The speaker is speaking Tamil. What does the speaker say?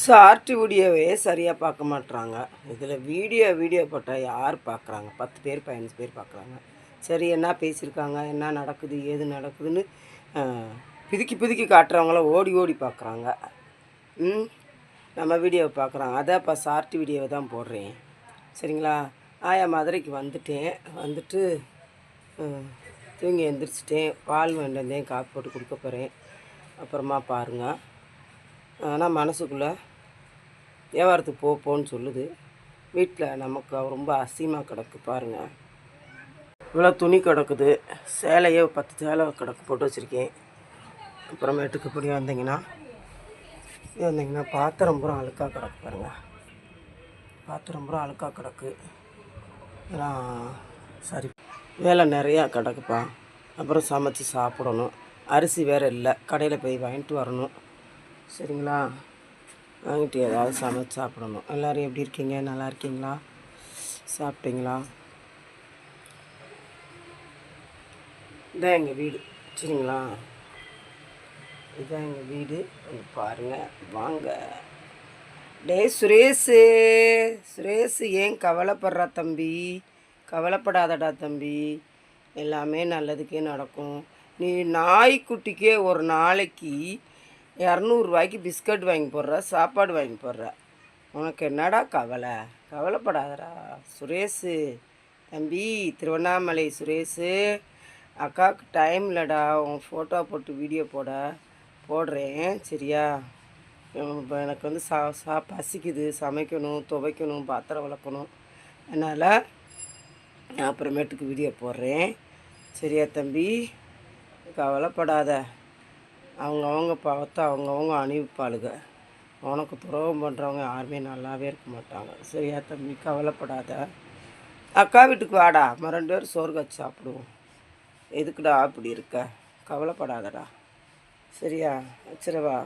ஷார்ட் வீடியோவே சரியாக பார்க்க மாட்றாங்க. இதில் வீடியோ போட்டால் யார் பார்க்குறாங்க? 10 பேர் 15 பேர் பார்க்குறாங்க. சரி, என்ன பேசியிருக்காங்க, என்ன நடக்குது, ஏது நடக்குதுன்னு பிதுக்கி காட்டுறவங்கள ஓடி ஓடி பார்க்குறாங்க. நம்ம வீடியோவை பார்க்குறாங்க. அதான் இப்போ ஷார்ட் வீடியோவை தான் போடுறேன். சரிங்களா? ஆயா மதுரைக்கு வந்துட்டு தூங்கி எழுந்திரிச்சிட்டேன். பால் வேண்டு வந்தேன், காப்பி போட்டு கொடுக்க போகிறேன். அப்புறமா பாருங்கள். ஆனால் மனசுக்குள்ளே வியாபாரத்துக்கு போன்னு சொல்லுது. வீட்டில் நமக்கு ரொம்ப அசிங்கமாக கிடக்கு பாருங்கள். இவ்வளோ துணி கிடக்குது, சேலையே 10 சேலை கிடக்கு போட்டு வச்சுருக்கேன். அப்புறமேட்டுக்கு இப்படி வந்தீங்கன்னா பாத்திரம் பூரா அழுக்காக கிடக்கு பாருங்கள். பாத்திரம் பூரா அழுக்காக கிடக்கு. இதெல்லாம் சரி, வேலை நிறையா கிடக்குப்பா. அப்புறம் சமைச்சி சாப்பிடணும். அரிசி வேறு இல்லை, கடையில் போய் வாங்கிட்டு வரணும். சரிங்களா? வாங்கிட்டு ஏதாவது சமைச்சு சாப்பிடணும். எல்லோரும் எப்படி இருக்கீங்க? நல்லா இருக்கீங்களா? சாப்பிட்டீங்களா? இதான் எங்கள் வீடு. சரிங்களா? இதுதான் எங்கள் வீடு. பாருங்கள், வாங்க. சுரேஷு ஏன் கவலைப்படுறா தம்பி? கவலைப்படாதடா தம்பி, எல்லாமே நல்லதுக்கே நடக்கும். நீ நாய்க்குட்டிக்கே ஒரு நாளைக்கு 200 பிஸ்கட் வாங்கி போடுற, சாப்பாடு வாங்கி போடுற. உனக்கு என்னடா கவலை? கவலைப்படாதடா சுரேஷு தம்பி. திருவண்ணாமலை சுரேஷு, அக்காவுக்கு டைம் இல்லைடா. உன் ஃபோட்டோ போட்டு வீடியோ போடுறேன். சரியா? எனக்கு வந்து பசிக்குது, சமைக்கணும், துவைக்கணும், பாத்திரம் விளக்கணும். அதனால் நான் அப்புறமேட்டுக்கு வீடியோ போடுறேன். சரியா தம்பி? கவலைப்படாத. அவங்கவுங்க பார்த்து அவங்கவுங்க அனுப்பிப்பாளுங்க. உனக்கு துரோகம் பண்ணுறவங்க யாருமே நல்லாவே இருக்க மாட்டாங்க. சரியா தம்பி? கவலைப்படாத. அக்கா வீட்டுக்கு வாடா, நம்ம 2 பேரும் சோறு காய்ச்சி சாப்பிடுவோம். எதுக்குடா அப்படி இருக்க? கவலைப்படாதடா. சரியா? வச்சிடவா?